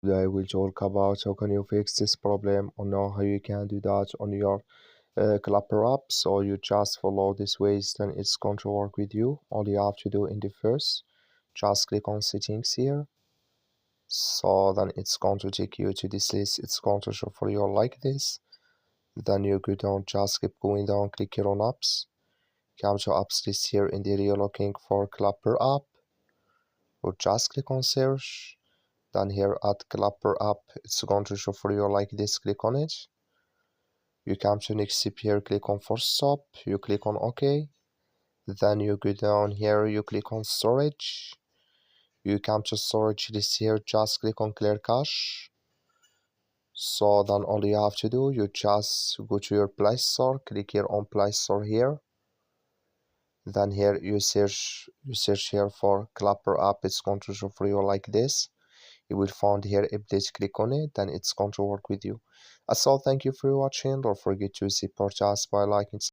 Today I will talk about how can you fix this problem or know how you can do that on your Clapper app. So you just follow these ways, then it's going to work with you. All you have to do in the first, just click on settings here. So then it's going to take you to this list. It's going to show for you like this. Then you go down, just keep going down, click here on apps. Come to apps list here. In the area looking for Clapper app, or just click on search. Then here at Clapper app, it's going to show for you like this. Click on it. You come to next step here, click on force stop, you click on OK. Then you go down here, you click on storage. You come to storage list here, just click on clear cache. So then all you have to do, you just go to your Play Store, click here on Play Store here. Then here you search here for Clapper app. It's going to show for you like this. You will find here update, click on it, then it's going to work with you. That's all. Thank you for watching. Don't forget to support us by liking.